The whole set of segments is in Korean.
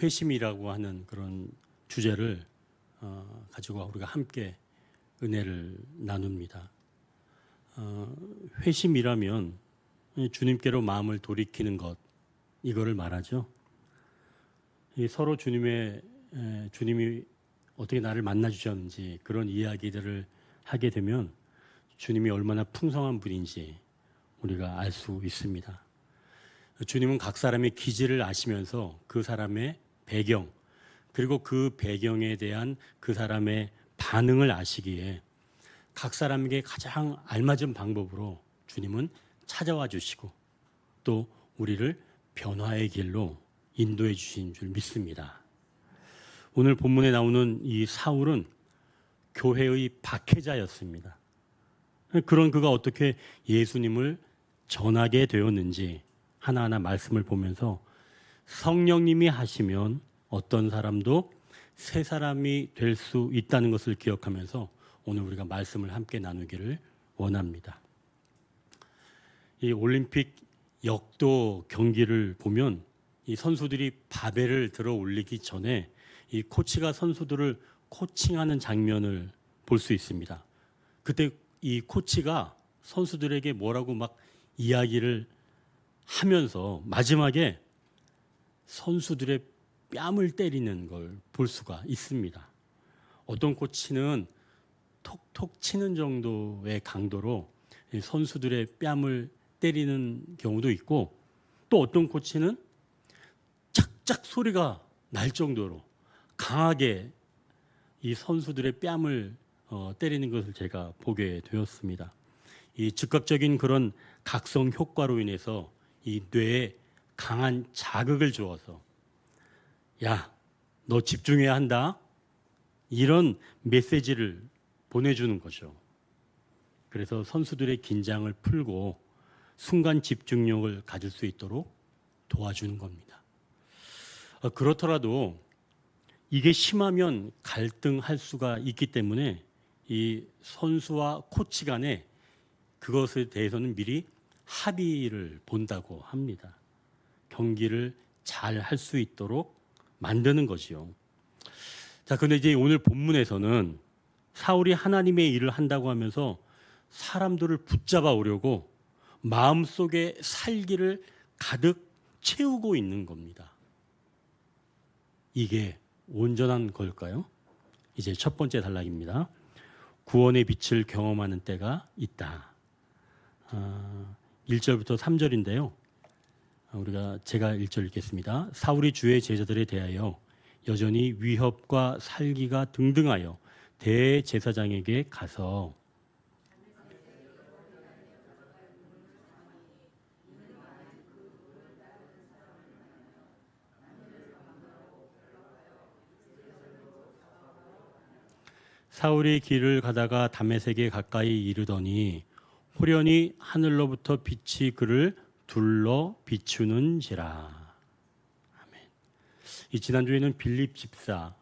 회심이라고 하는 그런 주제를 가지고 우리가 함께 은혜를 나눕니다. 회심이라면 주님께로 마음을 돌이키는 것, 이거를 말하죠. 서로 주님이 어떻게 나를 만나 주셨는지 그런 이야기들을 하게 되면 주님이 얼마나 풍성한 분인지 우리가 알 수 있습니다. 주님은 각 사람의 기질을 아시면서 그 사람의 배경, 그리고 그 배경에 대한 그 사람의 반응을 아시기에 각 사람에게 가장 알맞은 방법으로 주님은 찾아와 주시고 또 우리를 변화의 길로 인도해 주신 줄 믿습니다. 오늘 본문에 나오는 이 사울은 교회의 박해자였습니다. 그런 그가 어떻게 예수님을 전하게 되었는지 하나하나 말씀을 보면서 성령님이 하시면 어떤 사람도 새 사람이 될 수 있다는 것을 기억하면서 오늘 우리가 말씀을 함께 나누기를 원합니다. 이 올림픽 역도 경기를 보면 이 선수들이 바벨을 들어 올리기 전에 이 코치가 선수들을 코칭하는 장면을 볼 수 있습니다. 그때 이 코치가 선수들에게 뭐라고 막 이야기를 하면서 마지막에 선수들의 뺨을 때리는 걸 볼 수가 있습니다. 어떤 코치는 톡톡 치는 정도의 강도로 선수들의 뺨을 때리는 경우도 있고 또 어떤 코치는 짝짝 소리가 날 정도로 강하게 이 선수들의 뺨을 때리는 것을 제가 보게 되었습니다. 이 즉각적인 그런 각성 효과로 인해서 이 뇌에 강한 자극을 주어서 야, 너 집중해야 한다. 이런 메시지를 보내주는 거죠. 그래서 선수들의 긴장을 풀고 순간 집중력을 가질 수 있도록 도와주는 겁니다. 그렇더라도 이게 심하면 갈등할 수가 있기 때문에 이 선수와 코치 간에 그것에 대해서는 미리 합의를 본다고 합니다. 경기를 잘 할 수 있도록 만드는 것이요. 자, 그런데 이제 오늘 본문에서는 사울이 하나님의 일을 한다고 하면서 사람들을 붙잡아 오려고 마음속에 살기를 가득 채우고 있는 겁니다. 이게 온전한 걸까요? 이제 첫 번째 단락입니다. 구원의 빛을 경험하는 때가 있다. 1절부터 3절인데요. 제가 1절 읽겠습니다. 사울이 주의 제자들에 대하여 여전히 위협과 살기가 등등하여 대제사장에게 가서 사울이 길을 가다가 다메섹에 가까이 이르더니 호련히 하늘로부터 빛이 그를 둘러 비추는지라. 아멘. 이 지난주에는 빌립 집사가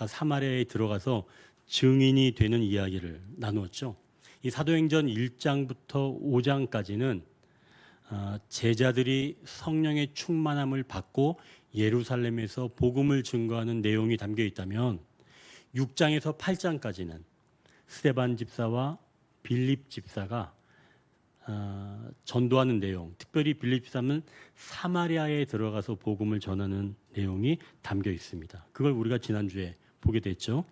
사마리아에 들어가서 증인이 되는 이야기를 나누었죠. 이 사도행전 1장부터 5장까지는 제자들이 성령의 충만함을 받고 예루살렘에서 복음을 증거하는 내용이 담겨 있다면 6장에서 8장까지는 스데반 집사와 빌립 집사가 전도하는 내용, 특별히 빌립 집사는 사마리아에 들어가서 복음을 전하는 내용이 담겨 있습니다. 그걸 우리가 지난주에 보게 됐죠.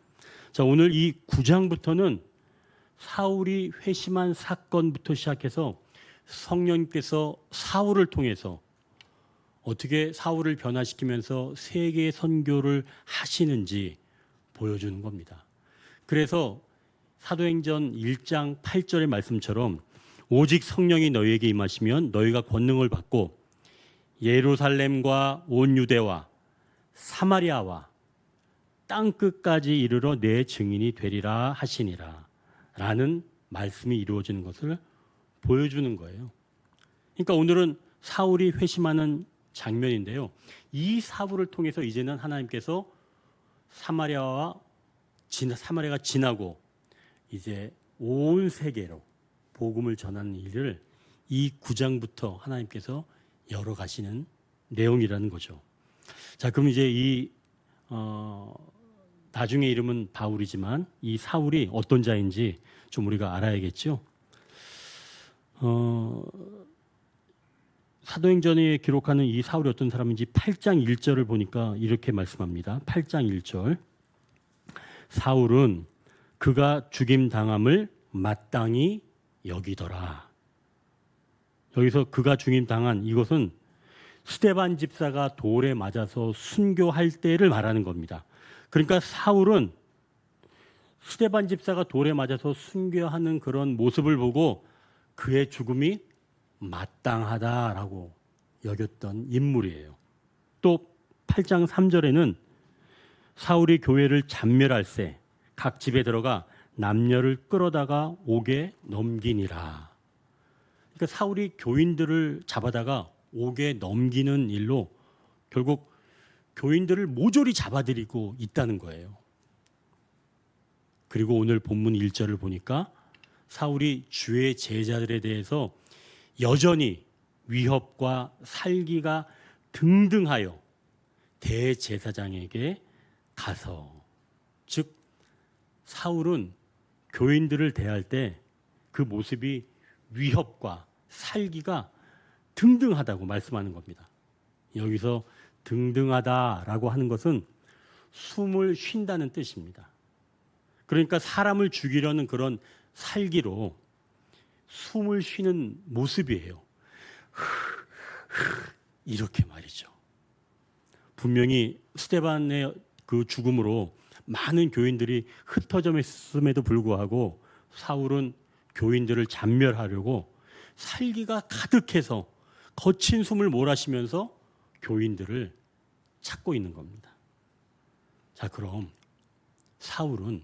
자, 오늘 이 9장부터는 사울이 회심한 사건부터 시작해서 성령께서 사울을 통해서 어떻게 사울을 변화시키면서 세계 선교를 하시는지 보여주는 겁니다. 그래서 사도행전 1장 8절의 말씀처럼 오직 성령이 너희에게 임하시면 너희가 권능을 받고 예루살렘과 온 유대와 사마리아와 땅끝까지 이르러 내 증인이 되리라 하시니라 라는 말씀이 이루어지는 것을 보여주는 거예요. 그러니까 오늘은 사울이 회심하는 장면인데요. 이 사울을 통해서 이제는 하나님께서 사마리아가 지나고 이제 온 세계로 복음을 전하는 일을 이 9장부터 하나님께서 열어가시는 내용이라는 거죠. 자, 그럼 이제 이 나중에 이름은 바울이지만 이 사울이 어떤 자인지 좀 우리가 알아야겠죠. 사도행전에 기록하는 이 사울이 어떤 사람인지 8장 1절을 보니까 이렇게 말씀합니다. 8장 1절. 사울은 그가 죽임 당함을 마땅히 여기더라. 여기서 그가 죽임 당한 이것은 스데반 집사가 돌에 맞아서 순교할 때를 말하는 겁니다. 그러니까 사울은 스데반 집사가 돌에 맞아서 순교하는 그런 모습을 보고 그의 죽음이 마땅하다라고 여겼던 인물이에요. 또 8장 3절에는 사울이 교회를 잔멸할 새 각 집에 들어가 남녀를 끌어다가 옥에 넘기니라. 그러니까 사울이 교인들을 잡아다가 옥에 넘기는 일로 결국 교인들을 모조리 잡아들이고 있다는 거예요. 그리고 오늘 본문 1절을 보니까 사울이 주의 제자들에 대해서 여전히 위협과 살기가 등등하여 대제사장에게 가서, 즉 사울은 교인들을 대할 때 그 모습이 위협과 살기가 등등하다고 말씀하는 겁니다. 여기서 등등하다라고 하는 것은 숨을 쉰다는 뜻입니다. 그러니까 사람을 죽이려는 그런 살기로 숨을 쉬는 모습이에요. 이렇게 말이죠. 분명히 스데반의 그 죽음으로 많은 교인들이 흩어졌음에도 불구하고 사울은 교인들을 잔멸하려고 살기가 가득해서 거친 숨을 몰아쉬면서 교인들을 찾고 있는 겁니다. 자, 그럼 사울은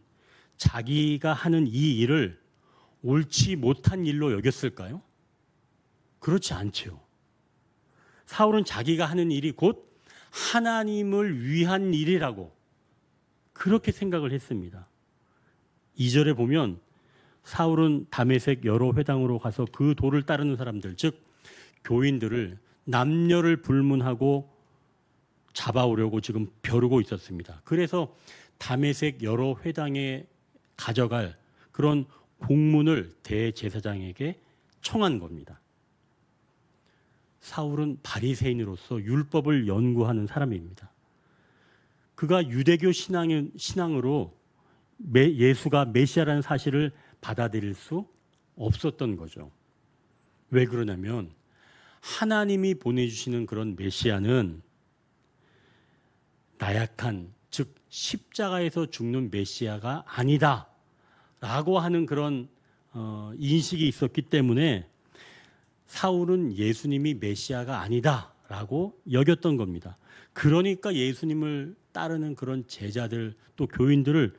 자기가 하는 이 일을 옳지 못한 일로 여겼을까요? 그렇지 않죠. 사울은 자기가 하는 일이 곧 하나님을 위한 일이라고 그렇게 생각을 했습니다. 2절에 보면 사울은 다메섹 여러 회당으로 가서 그 도를 따르는 사람들, 즉 교인들을 남녀를 불문하고 잡아오려고 지금 벼르고 있었습니다. 그래서 다메섹 여러 회당에 가져갈 그런 공문을 대제사장에게 청한 겁니다. 사울은 바리새인으로서 율법을 연구하는 사람입니다. 그가 유대교 신앙으로 예수가 메시아라는 사실을 받아들일 수 없었던 거죠. 왜 그러냐면 하나님이 보내주시는 그런 메시아는 나약한, 즉 십자가에서 죽는 메시아가 아니다 라고 하는 그런 인식이 있었기 때문에 사울은 예수님이 메시아가 아니다 라고 여겼던 겁니다. 그러니까 예수님을 따르는 그런 제자들 또 교인들을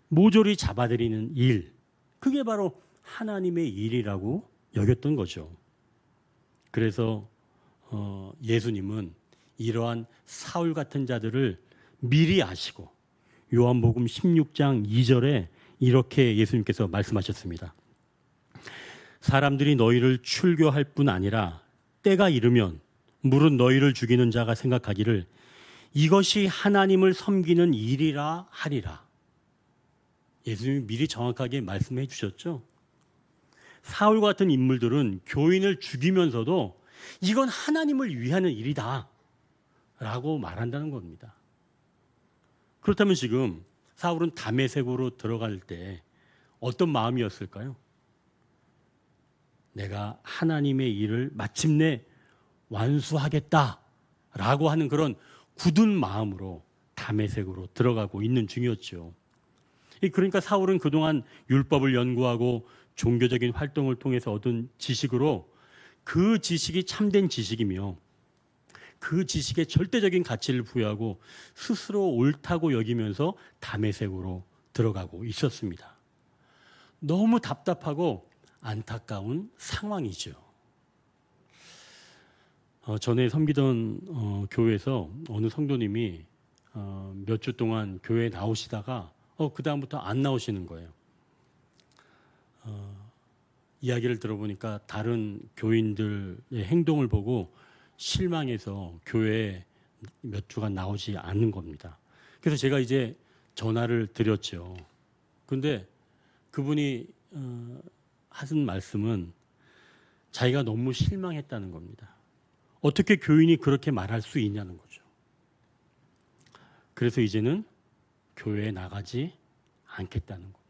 모조리 잡아들이는 일, 그게 바로 하나님의 일이라고 여겼던 거죠. 그래서 예수님은 이러한 사울 같은 자들을 미리 아시고 요한복음 16장 2절에 이렇게 예수님께서 말씀하셨습니다. 사람들이 너희를 출교할 뿐 아니라 때가 이르면 물은 너희를 죽이는 자가 생각하기를 이것이 하나님을 섬기는 일이라 하리라. 예수님이 미리 정확하게 말씀해 주셨죠. 사울 같은 인물들은 교인을 죽이면서도 이건 하나님을 위하는 일이다 라고 말한다는 겁니다. 그렇다면 지금 사울은 다메섹으로 들어갈 때 어떤 마음이었을까요? 내가 하나님의 일을 마침내 완수하겠다라고 하는 그런 굳은 마음으로 다메섹으로 들어가고 있는 중이었죠. 그러니까 사울은 그동안 율법을 연구하고 종교적인 활동을 통해서 얻은 지식으로 그 지식이 참된 지식이며 그 지식에 절대적인 가치를 부여하고 스스로 옳다고 여기면서 다메섹으로 들어가고 있었습니다. 너무 답답하고 안타까운 상황이죠. 전에 섬기던 교회에서 어느 성도님이 몇 주 동안 교회에 나오시다가 그 다음부터 안 나오시는 거예요. 이야기를 들어보니까 다른 교인들의 행동을 보고 실망해서 교회에 몇 주간 나오지 않는 겁니다. 그래서 제가 이제 전화를 드렸죠. 근데 그분이 하신 말씀은 자기가 너무 실망했다는 겁니다. 어떻게 교인이 그렇게 말할 수 있냐는 거죠. 그래서 이제는 교회에 나가지 않겠다는 겁니다.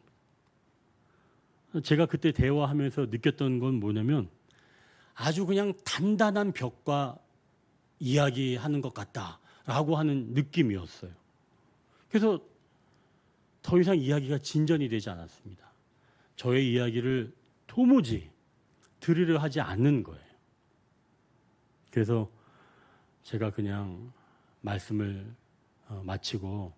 제가 그때 대화하면서 느꼈던 건 뭐냐면 아주 그냥 단단한 벽과 이야기하는 것 같다라고 하는 느낌이었어요. 그래서 더 이상 이야기가 진전이 되지 않았습니다. 저의 이야기를 도무지 들으려 하지 않는 거예요. 그래서 제가 그냥 말씀을 마치고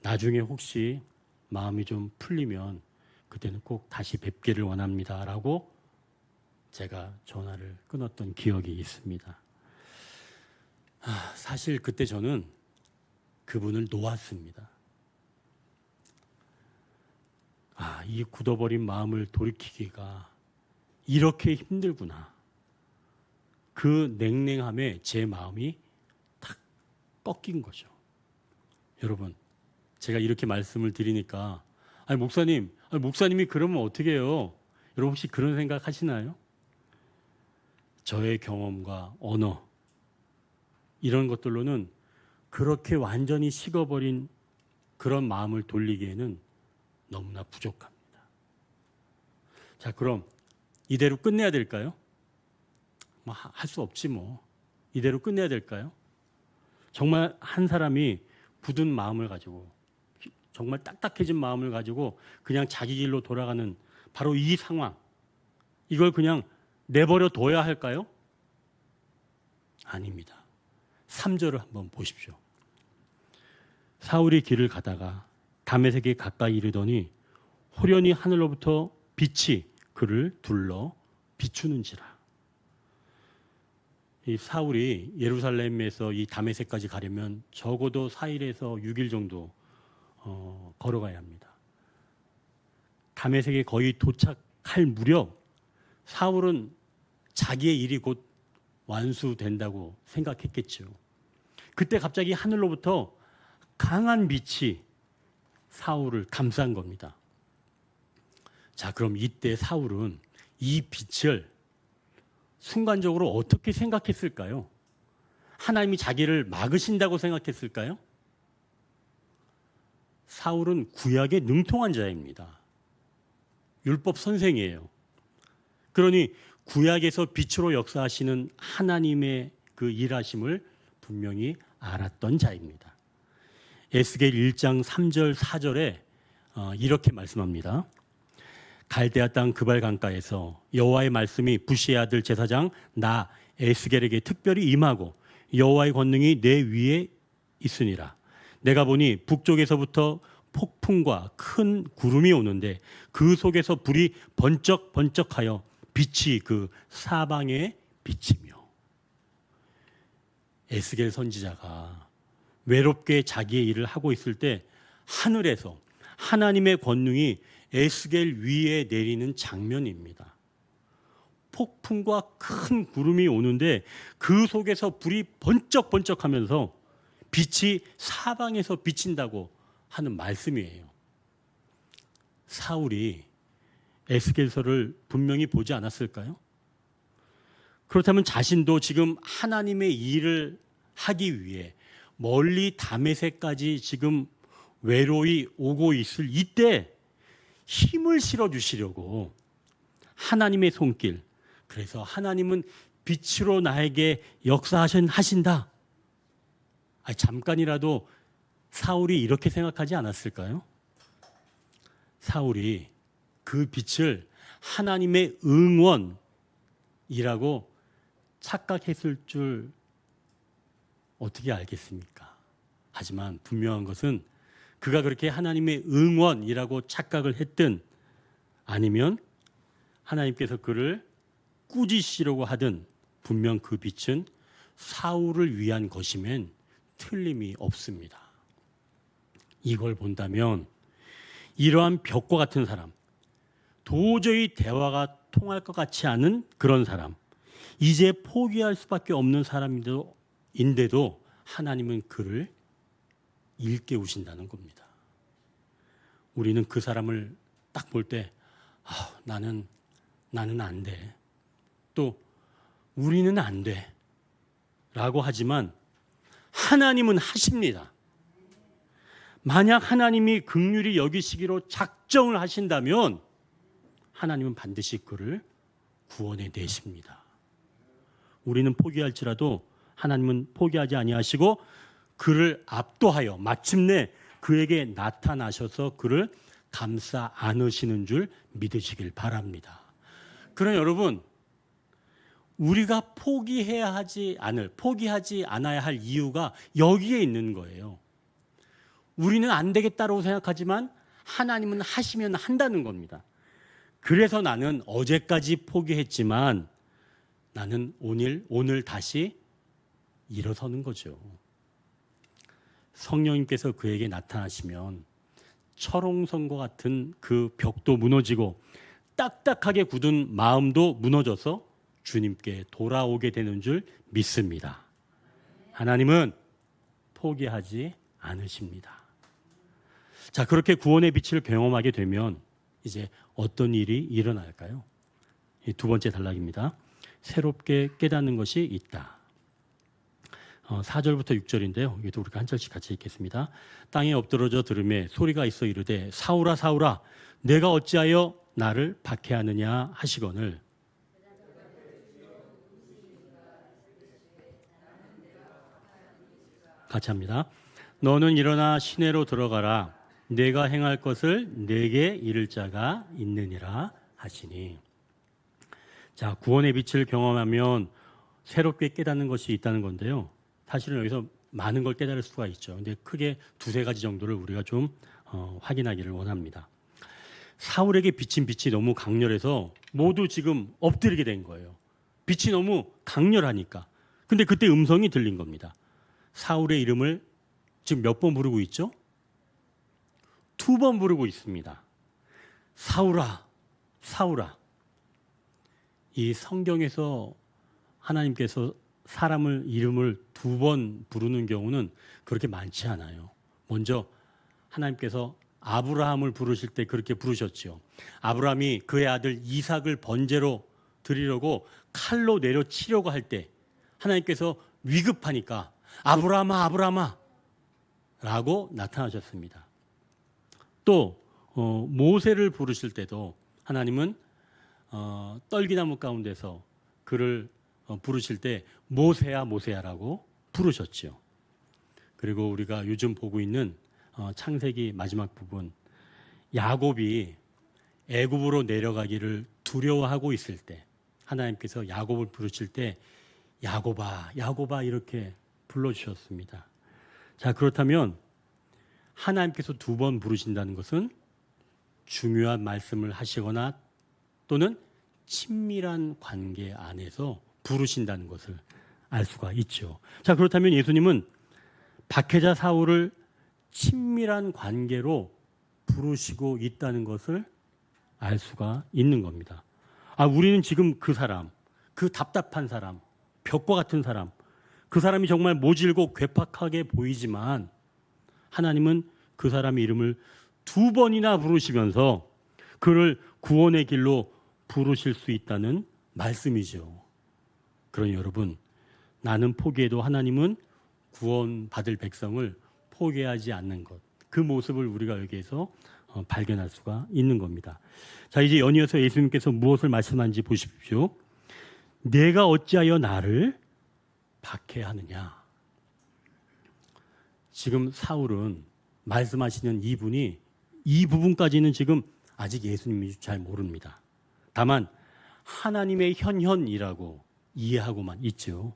나중에 혹시 마음이 좀 풀리면 그때는 꼭 다시 뵙기를 원합니다라고 제가 전화를 끊었던 기억이 있습니다. 사실 그때 저는 그분을 놓았습니다. 이 굳어버린 마음을 돌이키기가 이렇게 힘들구나. 그 냉랭함에 제 마음이 탁 꺾인 거죠. 여러분, 제가 이렇게 말씀을 드리니까 목사님이 그러면 어떻게 해요? 여러분 혹시 그런 생각 하시나요? 저의 경험과 언어 이런 것들로는 그렇게 완전히 식어버린 그런 마음을 돌리기에는 너무나 부족합니다. 자, 그럼 이대로 끝내야 될까요? 할 수 없지 뭐. 이대로 끝내야 될까요? 정말 한 사람이 굳은 마음을 가지고 정말 딱딱해진 마음을 가지고 그냥 자기 길로 돌아가는 바로 이 상황, 이걸 그냥 내버려 둬야 할까요? 아닙니다. 3절을 한번 보십시오. 사울이 길을 가다가 다메섹에 가까이 이르더니 호련히 하늘로부터 빛이 그를 둘러 비추는지라. 이 사울이 예루살렘에서 이 다메섹까지 가려면 적어도 4일에서 6일 정도 걸어가야 합니다. 다메섹에 거의 도착할 무렵 사울은 자기의 일이 곧 완수된다고 생각했겠죠. 그때 갑자기 하늘로부터 강한 빛이 사울을 감싼 겁니다. 자, 그럼 이때 사울은 이 빛을 순간적으로 어떻게 생각했을까요? 하나님이 자기를 막으신다고 생각했을까요? 사울은 구약에 능통한 자입니다. 율법 선생이에요. 그러니 구약에서 빛으로 역사하시는 하나님의 그 일하심을 분명히 알았던 자입니다. 에스겔 1장 3절 4절에 이렇게 말씀합니다. 갈대아 땅 그발 강가에서 여호와의 말씀이 부시의 아들 제사장 나 에스겔에게 특별히 임하고 여호와의 권능이 내 위에 있으니라. 내가 보니 북쪽에서부터 폭풍과 큰 구름이 오는데 그 속에서 불이 번쩍번쩍하여 빛이 그 사방에 비치며. 에스겔 선지자가 외롭게 자기의 일을 하고 있을 때 하늘에서 하나님의 권능이 에스겔 위에 내리는 장면입니다. 폭풍과 큰 구름이 오는데 그 속에서 불이 번쩍번쩍하면서 빛이 사방에서 비친다고 하는 말씀이에요. 사울이 에스겔서를 분명히 보지 않았을까요? 그렇다면 자신도 지금 하나님의 일을 하기 위해 멀리 다메섹까지 지금 외로이 오고 있을 이때 힘을 실어주시려고 하나님의 손길, 그래서 하나님은 빛으로 나에게 역사하신다. 잠깐이라도 사울이 이렇게 생각하지 않았을까요? 사울이 그 빛을 하나님의 응원이라고 착각했을 줄 어떻게 알겠습니까? 하지만 분명한 것은 그가 그렇게 하나님의 응원이라고 착각을 했든 아니면 하나님께서 그를 꾸짖으려고 하든 분명 그 빛은 사울을 위한 것이면 틀림이 없습니다. 이걸 본다면 이러한 벽과 같은 사람, 도저히 대화가 통할 것 같지 않은 그런 사람, 이제 포기할 수밖에 없는 사람인데도 하나님은 그를 일깨우신다는 겁니다. 우리는 그 사람을 딱 볼 때 나는 안 돼. 또 우리는 안 돼. 라고 하지만 하나님은 하십니다. 만약 하나님이 긍휼히 여기시기로 작정을 하신다면 하나님은 반드시 그를 구원해 내십니다. 우리는 포기할지라도 하나님은 포기하지 아니하시고 그를 압도하여 마침내 그에게 나타나셔서 그를 감싸 안으시는 줄 믿으시길 바랍니다. 그러나 여러분, 우리가 포기하지 않아야 할 이유가 여기에 있는 거예요. 우리는 안 되겠다고 생각하지만 하나님은 하시면 한다는 겁니다. 그래서 나는 어제까지 포기했지만 나는 오늘 다시 일어서는 거죠. 성령님께서 그에게 나타나시면 철옹성과 같은 그 벽도 무너지고 딱딱하게 굳은 마음도 무너져서 주님께 돌아오게 되는 줄 믿습니다. 하나님은 포기하지 않으십니다. 자, 그렇게 구원의 빛을 경험하게 되면 이제 어떤 일이 일어날까요? 두 번째 단락입니다. 새롭게 깨닫는 것이 있다. 4절부터 6절인데요. 여기도 우리가 한 절씩 같이 읽겠습니다. 땅에 엎드러져 들으매 소리가 있어 이르되 사울아 사울아 내가 어찌하여 나를 박해하느냐 하시거늘 같이 합니다. 너는 일어나 시내로 들어가라. 내가 행할 것을 내게 이를 자가 있느니라 하시니. 자, 구원의 빛을 경험하면 새롭게 깨닫는 것이 있다는 건데요. 사실은 여기서 많은 걸 깨달을 수가 있죠. 근데 크게 두세 가지 정도를 우리가 좀 확인하기를 원합니다. 사울에게 비친 빛이 너무 강렬해서 모두 지금 엎드리게 된 거예요. 빛이 너무 강렬하니까. 근데 그때 음성이 들린 겁니다. 사울의 이름을 지금 몇 번 부르고 있죠? 2번 부르고 있습니다. 사울아, 사울아. 이 성경에서 하나님께서 사람을 이름을 2번 부르는 경우는 그렇게 많지 않아요. 먼저 하나님께서 아브라함을 부르실 때 그렇게 부르셨죠. 아브라함이 그의 아들 이삭을 번제로 드리려고 칼로 내려치려고 할 때 하나님께서 위급하니까 아브라함아 아브라함아 라고 나타나셨습니다. 또 모세를 부르실 때도 하나님은 떨기나무 가운데서 그를 부르실 때 모세야 모세야라고 부르셨죠. 그리고 우리가 요즘 보고 있는 창세기 마지막 부분, 야곱이 애굽으로 내려가기를 두려워하고 있을 때 하나님께서 야곱을 부르실 때 야곱아 야곱아 이렇게 불러주셨습니다. 자, 그렇다면 하나님께서 2번 부르신다는 것은 중요한 말씀을 하시거나 또는 친밀한 관계 안에서 부르신다는 것을 알 수가 있죠. 자, 그렇다면 예수님은 박해자 사울을 친밀한 관계로 부르시고 있다는 것을 알 수가 있는 겁니다. 우리는 지금 그 사람, 그 답답한 사람, 벽과 같은 사람, 그 사람이 정말 모질고 괴팍하게 보이지만 하나님은 그 사람의 이름을 2번이나 부르시면서 그를 구원의 길로 부르실 수 있다는 말씀이죠. 그러니 여러분, 나는 포기해도 하나님은 구원받을 백성을 포기하지 않는 것, 그 모습을 우리가 여기에서 발견할 수가 있는 겁니다. 자, 이제 연이어서 예수님께서 무엇을 말씀하는지 보십시오. 내가 어찌하여 나를 박해하느냐. 지금 사울은 말씀하시는 이분이 이 부분까지는 지금 아직 예수님이 잘 모릅니다. 다만 하나님의 현현이라고 이해하고만 있죠.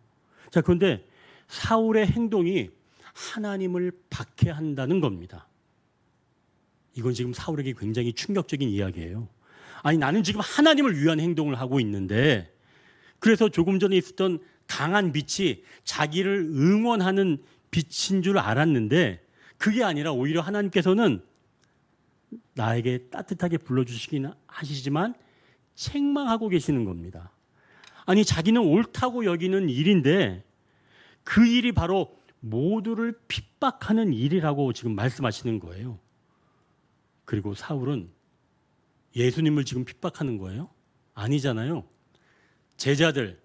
자, 그런데 사울의 행동이 하나님을 박해한다는 겁니다. 이건 지금 사울에게 굉장히 충격적인 이야기예요. 아니, 나는 지금 하나님을 위한 행동을 하고 있는데, 그래서 조금 전에 있었던 강한 빛이 자기를 응원하는 빛인 줄 알았는데 그게 아니라 오히려 하나님께서는 나에게 따뜻하게 불러주시긴 하시지만 책망하고 계시는 겁니다. 아니, 자기는 옳다고 여기는 일인데 그 일이 바로 모두를 핍박하는 일이라고 지금 말씀하시는 거예요. 그리고 사울은 예수님을 지금 핍박하는 거예요? 아니잖아요. 제자들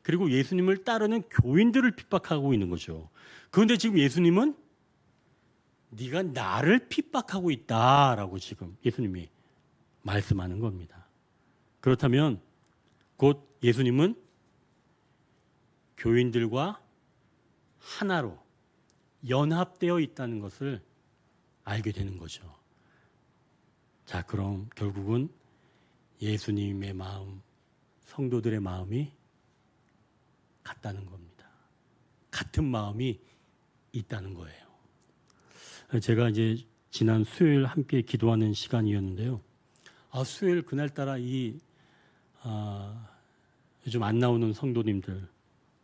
그리고 예수님을 따르는 교인들을 핍박하고 있는 거죠. 그런데 지금 예수님은 네가 나를 핍박하고 있다라고 지금 예수님이 말씀하는 겁니다. 그렇다면 곧 예수님은 교인들과 하나로 연합되어 있다는 것을 알게 되는 거죠. 자, 그럼 결국은 예수님의 마음, 성도들의 마음이 같다는 겁니다. 같은 마음이 있다는 거예요. 제가 이제 지난 수요일 함께 기도하는 시간이었는데요. 수요일 그날따라 요즘 안 나오는 성도님들,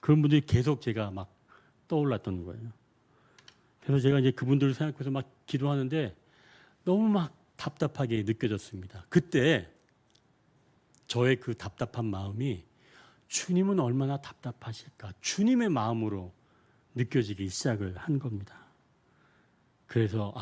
그런 분들이 계속 제가 막 떠올랐던 거예요. 그래서 제가 이제 그분들을 생각해서 막 기도하는데 너무 막 답답하게 느껴졌습니다. 그때 저의 그 답답한 마음이 주님은 얼마나 답답하실까? 주님의 마음으로 느껴지기 시작을 한 겁니다. 그래서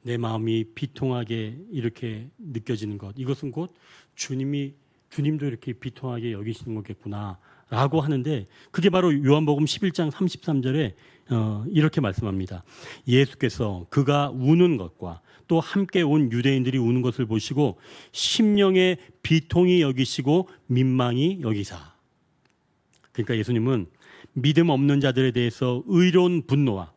내 마음이 비통하게 이렇게 느껴지는 것, 이것은 곧 주님도 이렇게 비통하게 여기시는 거겠구나라고 하는데, 그게 바로 요한복음 11장 33절에 이렇게 말씀합니다. 예수께서 그가 우는 것과 또 함께 온 유대인들이 우는 것을 보시고 심령의 비통이 여기시고 민망히 여기사. 그러니까 예수님은 믿음 없는 자들에 대해서 의로운 분노와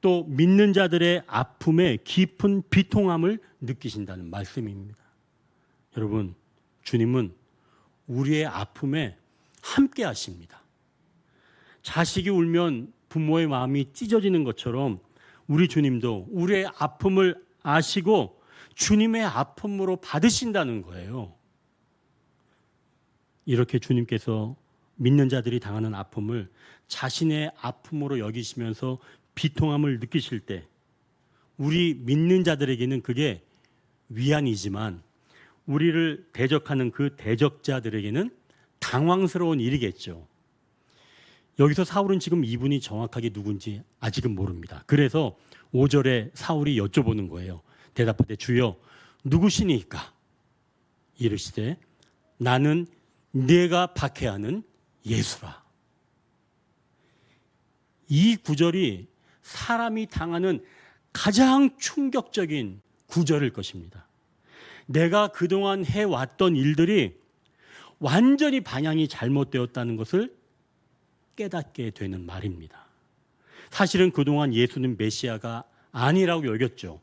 또 믿는 자들의 아픔에 깊은 비통함을 느끼신다는 말씀입니다. 여러분, 주님은 우리의 아픔에 함께 하십니다. 자식이 울면 부모의 마음이 찢어지는 것처럼 우리 주님도 우리의 아픔을 아시고 주님의 아픔으로 받으신다는 거예요. 이렇게 주님께서 믿는 자들이 당하는 아픔을 자신의 아픔으로 여기시면서 비통함을 느끼실 때 우리 믿는 자들에게는 그게 위안이지만 우리를 대적하는 그 대적자들에게는 당황스러운 일이겠죠. 여기서 사울은 지금 이분이 정확하게 누군지 아직은 모릅니다. 그래서 5절에 사울이 여쭤보는 거예요. 대답하되 주여 누구시니까? 이르시되 나는 네가 박해하는 예수라. 이 구절이 사람이 당하는 가장 충격적인 구절일 것입니다. 내가 그동안 해왔던 일들이 완전히 방향이 잘못되었다는 것을 깨닫게 되는 말입니다. 사실은 그동안 예수는 메시아가 아니라고 여겼죠.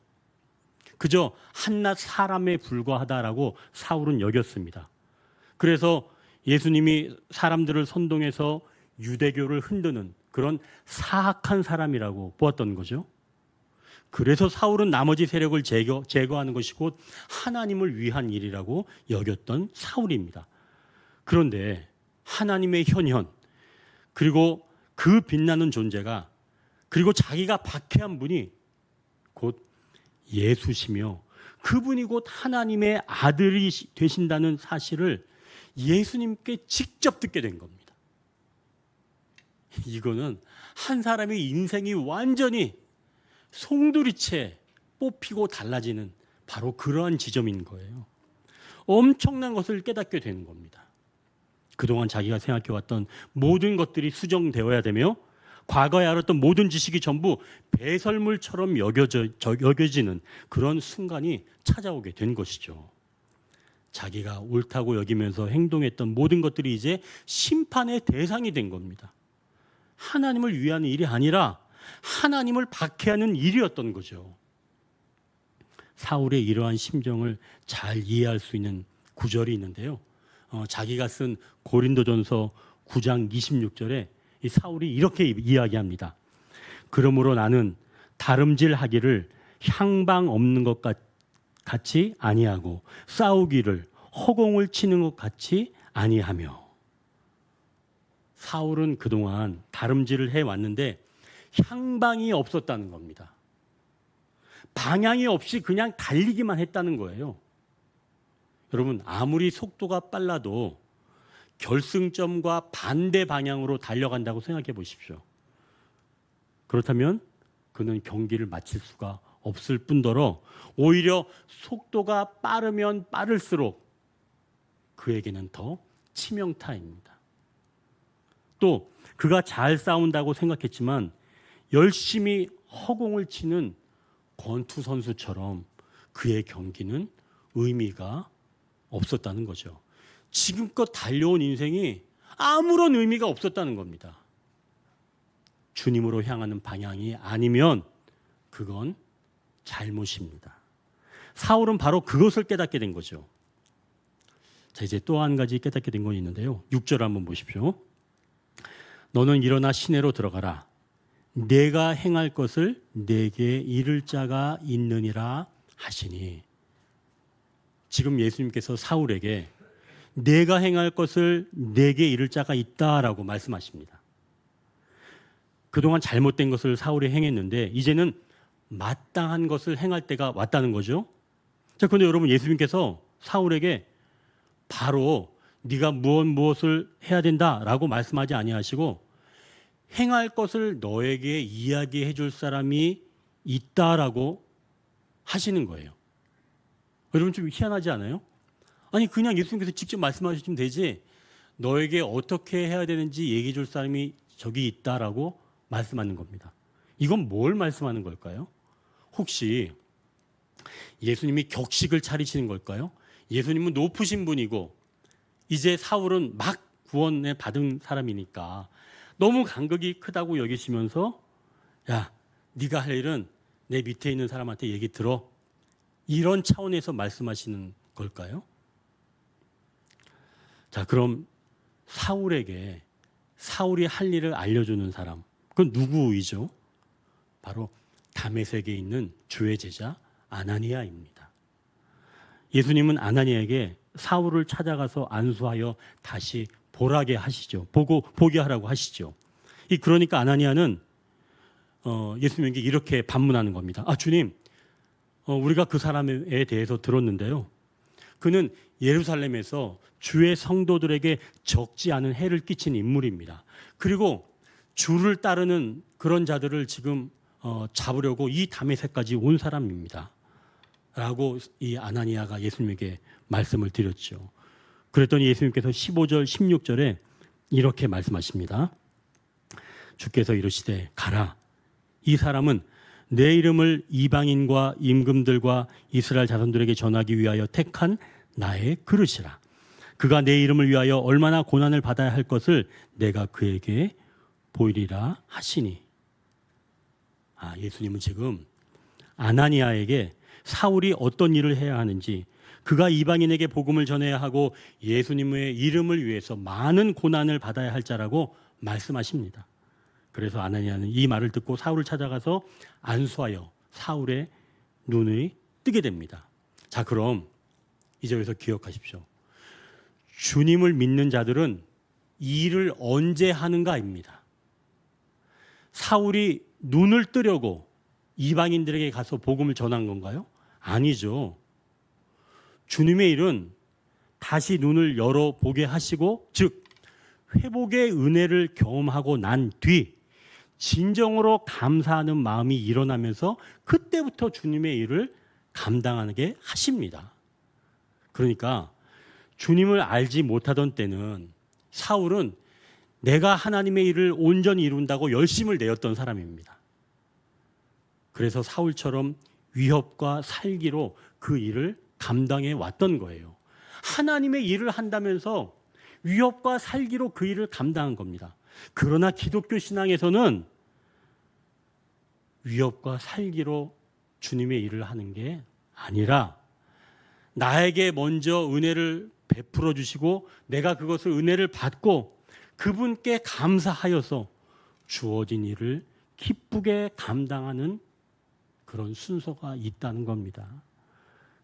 그저 한낱 사람에 불과하다라고 사울은 여겼습니다. 그래서 예수님이 사람들을 선동해서 유대교를 흔드는 그런 사악한 사람이라고 보았던 거죠. 그래서 사울은 나머지 세력을 제거하는 것이 곧 하나님을 위한 일이라고 여겼던 사울입니다. 그런데 하나님의 현현, 그리고 그 빛나는 존재가, 그리고 자기가 박해한 분이 곧 예수시며 그분이 곧 하나님의 아들이 되신다는 사실을 예수님께 직접 듣게 된 겁니다. 이거는 한 사람의 인생이 완전히 송두리째 뽑히고 달라지는 바로 그러한 지점인 거예요. 엄청난 것을 깨닫게 되는 겁니다. 그동안 자기가 생각해왔던 모든 것들이 수정되어야 되며 과거에 알았던 모든 지식이 전부 배설물처럼 여겨지는 그런 순간이 찾아오게 된 것이죠. 자기가 옳다고 여기면서 행동했던 모든 것들이 이제 심판의 대상이 된 겁니다. 하나님을 위한 일이 아니라 하나님을 박해하는 일이었던 거죠. 사울의 이러한 심정을 잘 이해할 수 있는 구절이 있는데요. 자기가 쓴 고린도전서 9장 26절에 이 사울이 이렇게 이야기합니다. 그러므로 나는 다름질하기를 향방 없는 것 같이 아니하고 싸우기를 허공을 치는 것 같이 아니하며. 사울은 그동안 다름질을 해왔는데 향방이 없었다는 겁니다. 방향이 없이 그냥 달리기만 했다는 거예요. 여러분, 아무리 속도가 빨라도 결승점과 반대 방향으로 달려간다고 생각해 보십시오. 그렇다면 그는 경기를 마칠 수가 없을 뿐더러 오히려 속도가 빠르면 빠를수록 그에게는 더 치명타입니다. 또 그가 잘 싸운다고 생각했지만 열심히 허공을 치는 권투 선수처럼 그의 경기는 의미가 없었다는 거죠. 지금껏 달려온 인생이 아무런 의미가 없었다는 겁니다. 주님으로 향하는 방향이 아니면 그건 잘못입니다. 사울은 바로 그것을 깨닫게 된 거죠. 자, 이제 또 한 가지 깨닫게 된 건 있는데요. 6절 한번 보십시오. 너는 일어나 시내로 들어가라. 내가 행할 것을 내게 이를 자가 있느니라 하시니. 지금 예수님께서 사울에게 내가 행할 것을 내게 이를 자가 있다라고 말씀하십니다. 그동안 잘못된 것을 사울이 행했는데 이제는 마땅한 것을 행할 때가 왔다는 거죠. 자, 그런데 여러분, 예수님께서 사울에게 바로 네가 무엇을 해야 된다라고 말씀하지 아니하시고 행할 것을 너에게 이야기해 줄 사람이 있다라고 하시는 거예요. 여러분, 좀 희한하지 않아요? 아니, 그냥 예수님께서 직접 말씀하시면 되지 너에게 어떻게 해야 되는지 얘기해 줄 사람이 저기 있다라고 말씀하는 겁니다. 이건 뭘 말씀하는 걸까요? 혹시 예수님이 격식을 차리시는 걸까요? 예수님은 높으신 분이고 이제 사울은 막 구원을 받은 사람이니까 너무 간극이 크다고 여기시면서 야, 네가 할 일은 내 밑에 있는 사람한테 얘기 들어. 이런 차원에서 말씀하시는 걸까요? 자, 그럼 사울에게 사울이 할 일을 알려주는 사람, 그건 누구이죠? 바로 다메섹에 있는 주의 제자 아나니아입니다. 예수님은 아나니아에게 사울을 찾아가서 안수하여 다시 보라게 하시죠. 보게 하라고 하시죠. 그러니까 아나니아는 예수님에게 이렇게 반문하는 겁니다. 아, 주님, 우리가 그 사람에 대해서 들었는데요. 그는 예루살렘에서 주의 성도들에게 적지 않은 해를 끼친 인물입니다. 그리고 주를 따르는 그런 자들을 지금 잡으려고 이 다메섹까지 온 사람입니다. 라고 이 아나니아가 예수님에게 말씀을 드렸죠. 그랬더니 예수님께서 15절, 16절에 이렇게 말씀하십니다. 주께서 이르시되 가라. 이 사람은 내 이름을 이방인과 임금들과 이스라엘 자손들에게 전하기 위하여 택한 나의 그릇이라. 그가 내 이름을 위하여 얼마나 고난을 받아야 할 것을 내가 그에게 보이리라 하시니. 예수님은 지금 아나니아에게 사울이 어떤 일을 해야 하는지, 그가 이방인에게 복음을 전해야 하고 예수님의 이름을 위해서 많은 고난을 받아야 할 자라고 말씀하십니다. 그래서 아나니아는 이 말을 듣고 사울을 찾아가서 안수하여 사울의 눈이 뜨게 됩니다. 자, 그럼 이제 여기서 기억하십시오. 주님을 믿는 자들은 이 일을 언제 하는가입니다. 사울이 눈을 뜨려고 이방인들에게 가서 복음을 전한 건가요? 아니죠. 주님의 일은 다시 눈을 열어보게 하시고, 즉 회복의 은혜를 경험하고 난 뒤 진정으로 감사하는 마음이 일어나면서 그때부터 주님의 일을 감당하게 하십니다. 그러니까 주님을 알지 못하던 때는 사울은 내가 하나님의 일을 온전히 이룬다고 열심을 내었던 사람입니다. 그래서 사울처럼 위협과 살기로 그 일을 감당해 왔던 거예요. 하나님의 일을 한다면서 위협과 살기로 그 일을 감당한 겁니다. 그러나 기독교 신앙에서는 위협과 살기로 주님의 일을 하는 게 아니라 나에게 먼저 은혜를 베풀어 주시고 내가 그것을 은혜를 받고 그분께 감사하여서 주어진 일을 기쁘게 감당하는 그런 순서가 있다는 겁니다.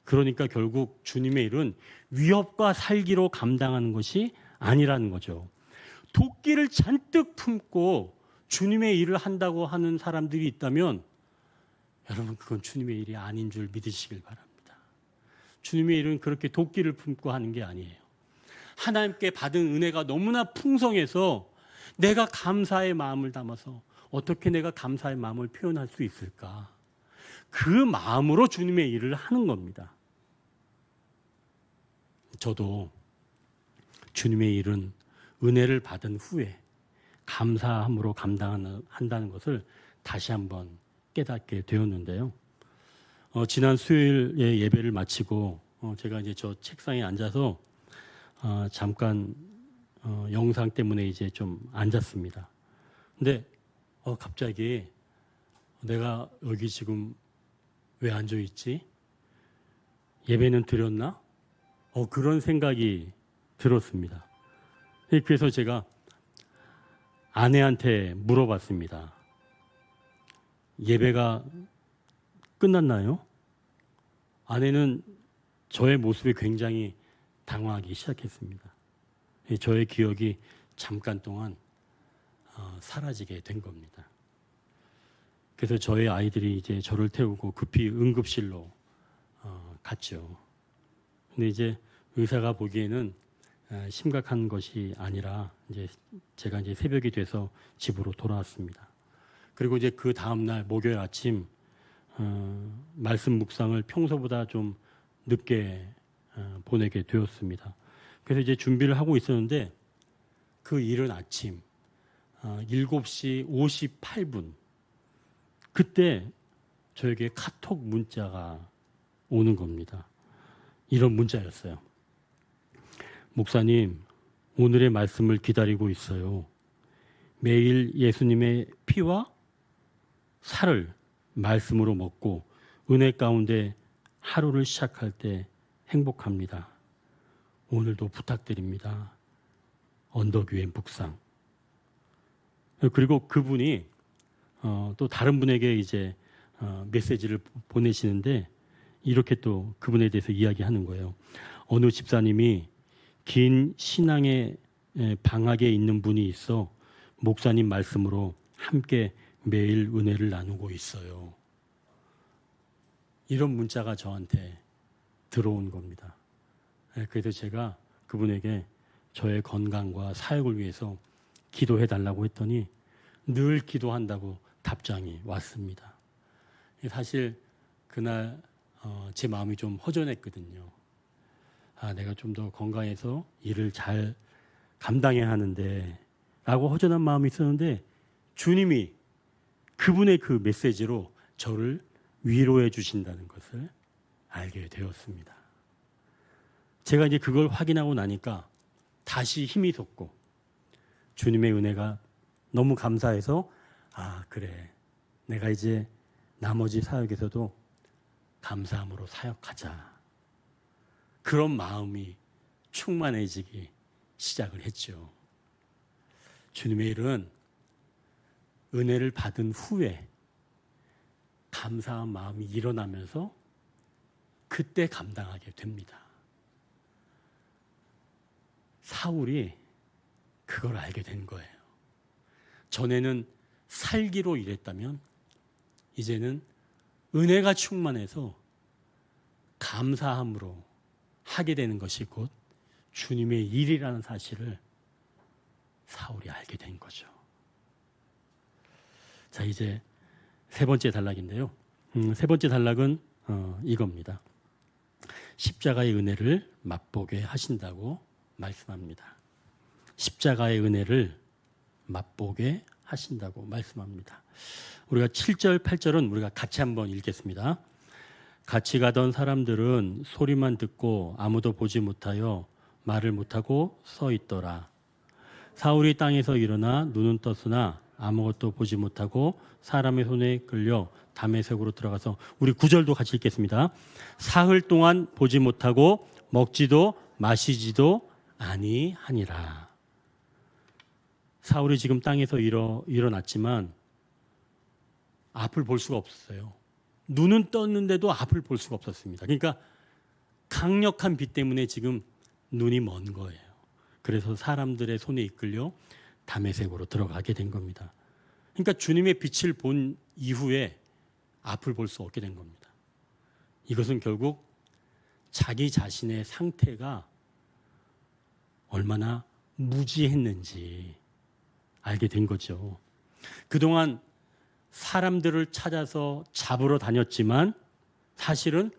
그러니까 결국 주님의 일은 위협과 살기로 감당하는 것이 아니라는 거죠. 도끼를 잔뜩 품고 주님의 일을 한다고 하는 사람들이 있다면 여러분, 그건 주님의 일이 아닌 줄 믿으시길 바랍니다. 주님의 일은 그렇게 도끼를 품고 하는 게 아니에요. 하나님께 받은 은혜가 너무나 풍성해서 내가 감사의 마음을 담아서 어떻게 내가 감사의 마음을 표현할 수 있을까? 그 마음으로 주님의 일을 하는 겁니다. 저도 주님의 일은 은혜를 받은 후에 감사함으로 감당한다는 것을 다시 한번 깨닫게 되었는데요. 지난 수요일에 예배를 마치고 제가 이제 저 책상에 앉아서 잠깐 영상 때문에 이제 좀 앉았습니다. 근데 갑자기 내가 여기 지금 왜 앉아 있지? 예배는 드렸나? 그런 생각이 들었습니다. 그래서 제가 아내한테 물어봤습니다. 예배가 끝났나요? 아내는 저의 모습에 굉장히 당황하기 시작했습니다. 저의 기억이 잠깐 동안 사라지게 된 겁니다. 그래서 저의 아이들이 이제 저를 태우고 급히 응급실로 갔죠. 근데 이제 의사가 보기에는 심각한 것이 아니라 이제 제가 이제 새벽이 돼서 집으로 돌아왔습니다. 그리고 이제 그 다음 날 목요일 아침 말씀 묵상을 평소보다 좀 늦게 보내게 되었습니다. 그래서 이제 준비를 하고 있었는데 그 이른 아침 7시 58분 그때 저에게 카톡 문자가 오는 겁니다. 이런 문자였어요. 목사님, 오늘의 말씀을 기다리고 있어요. 매일 예수님의 피와 살을 말씀으로 먹고 은혜 가운데 하루를 시작할 때 행복합니다. 오늘도 부탁드립니다. 언덕위의 묵상. 그리고 그분이 또 다른 분에게 이제 메시지를 보내시는데 이렇게 또 그분에 대해서 이야기하는 거예요. 어느 집사님이 긴 신앙의 방학에 있는 분이 있어 목사님 말씀으로 함께 매일 은혜를 나누고 있어요. 이런 문자가 저한테 들어온 겁니다. 그래서 제가 그분에게 저의 건강과 사역을 위해서 기도해 달라고 했더니 늘 기도한다고 답장이 왔습니다. 사실 그날 제 마음이 좀 허전했거든요. 내가 좀 더 건강해서 일을 잘 감당해야 하는데 라고 허전한 마음이 있었는데 주님이 그분의 그 메시지로 저를 위로해 주신다는 것을 알게 되었습니다. 제가 이제 그걸 확인하고 나니까 다시 힘이 솟고 주님의 은혜가 너무 감사해서 그래 내가 이제 나머지 사역에서도 감사함으로 사역하자. 그런 마음이 충만해지기 시작을 했죠. 주님의 일은 은혜를 받은 후에 감사한 마음이 일어나면서 그때 감당하게 됩니다. 사울이 그걸 알게 된 거예요. 전에는 살기로 일했다면 이제는 은혜가 충만해서 감사함으로 하게 되는 것이 곧 주님의 일이라는 사실을 사울이 알게 된 거죠. 자, 이제 세 번째 단락인데요. 세 번째 단락은 이겁니다. 십자가의 은혜를 맛보게 하신다고 말씀합니다. 십자가의 은혜를 맛보게 하신다고 말씀합니다. 우리가 7절, 8절은 우리가 같이 한번 읽겠습니다. 같이 가던 사람들은 소리만 듣고 아무도 보지 못하여 말을 못하고 서 있더라. 사울이 땅에서 일어나 눈은 떴으나 아무것도 보지 못하고 사람의 손에 끌려 다메섹으로 들어가서 우리 9절도 같이 읽겠습니다. 사흘 동안 보지 못하고 먹지도 마시지도 아니하니라. 사울이 지금 땅에서 일어났지만 앞을 볼 수가 없었어요. 눈은 떴는데도 앞을 볼 수가 없었습니다. 그러니까 강력한 빛 때문에 지금 눈이 먼 거예요. 그래서 사람들의 손에 이끌려 다메섹으로 들어가게 된 겁니다. 그러니까 주님의 빛을 본 이후에 앞을 볼 수 없게 된 겁니다. 이것은 결국 자기 자신의 상태가 얼마나 무지했는지 알게 된 거죠. 그동안 사람들을 찾아서 잡으러 다녔지만 사실은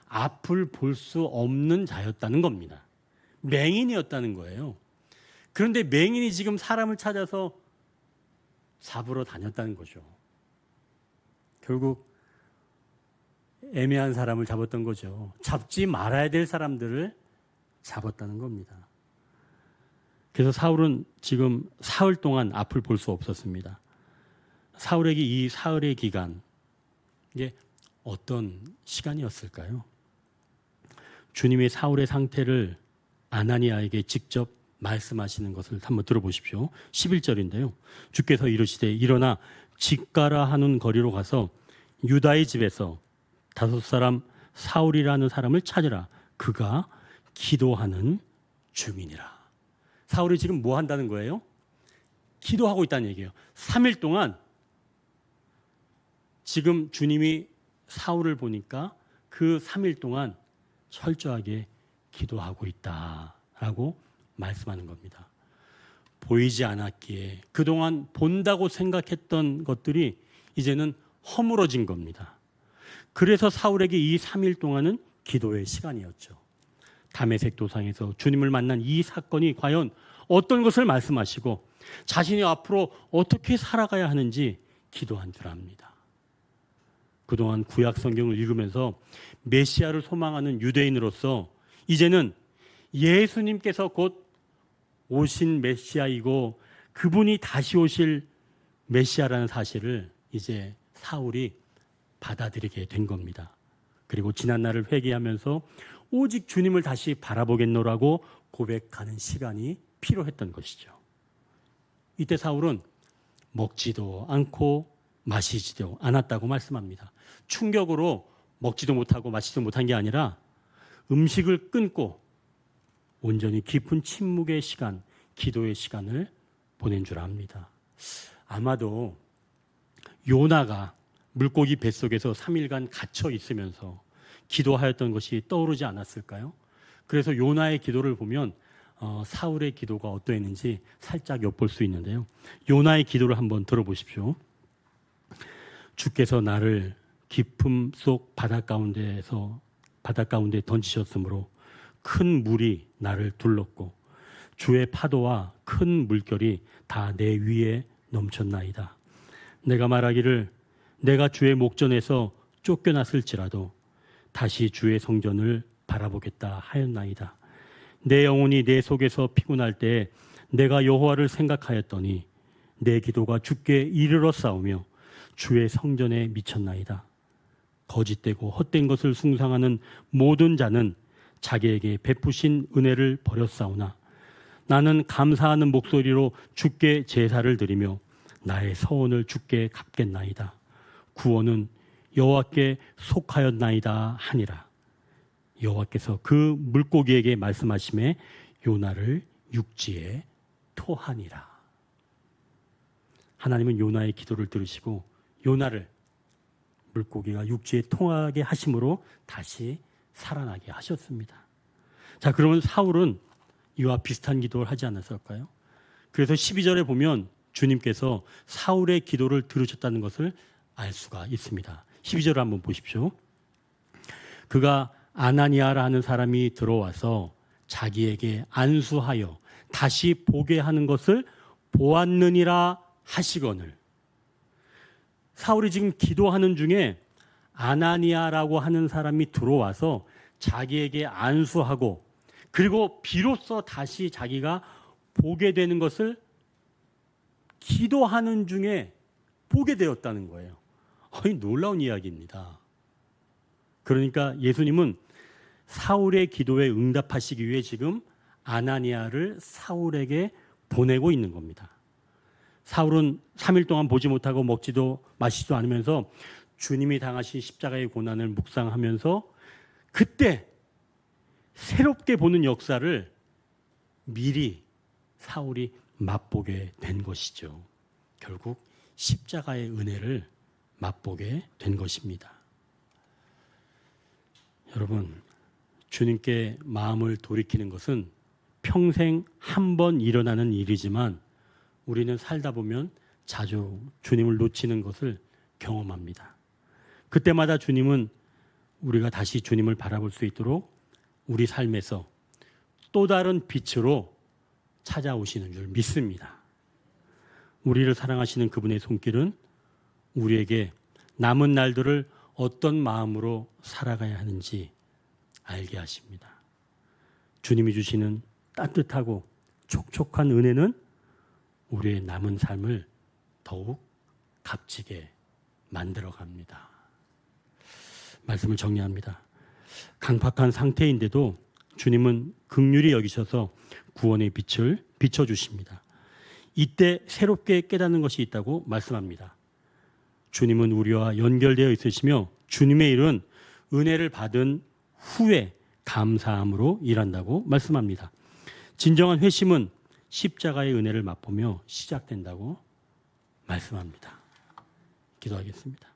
앞을 볼 수 없는 자였다는 겁니다. 맹인이었다는 거예요. 그런데 맹인이 지금 사람을 찾아서 잡으러 다녔다는 거죠. 결국 애매한 사람을 잡았던 거죠. 잡지 말아야 될 사람들을 잡았다는 겁니다. 그래서 사울은 지금 사흘 동안 앞을 볼 수 없었습니다. 사울에게 이 사흘의 기간, 이게 어떤 시간이었을까요? 주님이 사울의 상태를 아나니아에게 직접 말씀하시는 것을 한번 들어보십시오. 11절인데요. 주께서 이르시되 일어나 직가라 하는 거리로 가서 유다의 집에서 5 사울이라는 사람을 찾으라. 그가 기도하는 중이니라. 사울이 지금 뭐 한다는 거예요? 기도하고 있다는 얘기예요. 3일 동안 지금 주님이 사울을 보니까 그 3일 동안 철저하게 기도하고 있다라고 말씀하는 겁니다. 보이지 않았기에 그동안 본다고 생각했던 것들이 이제는 허물어진 겁니다. 그래서 사울에게 이 3일 동안은 기도의 시간이었죠. 다메섹 도상에서 주님을 만난 이 사건이 과연 어떤 것을 말씀하시고 자신이 앞으로 어떻게 살아가야 하는지 기도한 줄 압니다. 그동안 구약 성경을 읽으면서 메시아를 소망하는 유대인으로서 이제는 예수님께서 곧 오신 메시아이고 그분이 다시 오실 메시아라는 사실을 이제 사울이 받아들이게 된 겁니다. 그리고 지난 날을 회개하면서 오직 주님을 다시 바라보겠노라고 고백하는 시간이 필요했던 것이죠. 이때 사울은 먹지도 않고 마시지도 않았다고 말씀합니다. 충격으로 먹지도 못하고 마시지도 못한 게 아니라 음식을 끊고 온전히 깊은 침묵의 시간, 기도의 시간을 보낸 줄 압니다. 아마도 요나가 물고기 뱃속에서 3일간 갇혀 있으면서 기도하였던 것이 떠오르지 않았을까요? 그래서 요나의 기도를 보면 사울의 기도가 어떠했는지 살짝 엿볼 수 있는데요. 요나의 기도를 한번 들어보십시오. 주께서 나를 깊음 속 바다 가운데 던지셨으므로 큰 물이 나를 둘렀고 주의 파도와 큰 물결이 다 내 위에 넘쳤나이다. 내가 말하기를 내가 주의 목전에서 쫓겨났을지라도 다시 주의 성전을 바라보겠다 하였나이다. 내 영혼이 내 속에서 피곤할 때 내가 여호와를 생각하였더니 내 기도가 주께 이르러 싸우며 주의 성전에 미쳤나이다. 거짓되고 헛된 것을 숭상하는 모든 자는 자기에게 베푸신 은혜를 버렸사오나 나는 감사하는 목소리로 주께 제사를 드리며 나의 서원을 주께 갚겠나이다. 구원은 여호와께 속하였나이다 하니라. 여호와께서 그 물고기에게 말씀하시매 요나를 육지에 토하니라. 하나님은 요나의 기도를 들으시고 요나를 물고기가 육지에 토하게 하심으로 다시 살아나게 하셨습니다. 자, 그러면 사울은 이와 비슷한 기도를 하지 않았을까요? 그래서 12절에 보면 주님께서 사울의 기도를 들으셨다는 것을 알 수가 있습니다. 12절을 한번 보십시오. 그가 아나니아라 하는 사람이 들어와서 자기에게 안수하여 다시 보게 하는 것을 보았느니라 하시거늘. 사울이 지금 기도하는 중에 아나니아라고 하는 사람이 들어와서 자기에게 안수하고 그리고 비로소 다시 자기가 보게 되는 것을 기도하는 중에 보게 되었다는 거예요. 놀라운 이야기입니다. 그러니까 예수님은 사울의 기도에 응답하시기 위해 지금 아나니아를 사울에게 보내고 있는 겁니다. 사울은 3일 동안 보지 못하고 먹지도 마시지도 않으면서 주님이 당하신 십자가의 고난을 묵상하면서 그때 새롭게 보는 역사를 미리 사울이 맛보게 된 것이죠. 결국 십자가의 은혜를 맛보게 된 것입니다. 여러분, 주님께 마음을 돌이키는 것은 평생 한 번 일어나는 일이지만 우리는 살다 보면 자주 주님을 놓치는 것을 경험합니다. 그때마다 주님은 우리가 다시 주님을 바라볼 수 있도록 우리 삶에서 또 다른 빛으로 찾아오시는 줄 믿습니다. 우리를 사랑하시는 그분의 손길은 우리에게 남은 날들을 어떤 마음으로 살아가야 하는지 알게 하십니다. 주님이 주시는 따뜻하고 촉촉한 은혜는 우리의 남은 삶을 더욱 값지게 만들어갑니다. 말씀을 정리합니다. 강팍한 상태인데도 주님은 긍휼히 여기셔서 구원의 빛을 비춰주십니다. 이때 새롭게 깨닫는 것이 있다고 말씀합니다. 주님은 우리와 연결되어 있으시며 주님의 일은 은혜를 받은 후에 감사함으로 일한다고 말씀합니다. 진정한 회심은 십자가의 은혜를 맛보며 시작된다고 말씀합니다. 기도하겠습니다.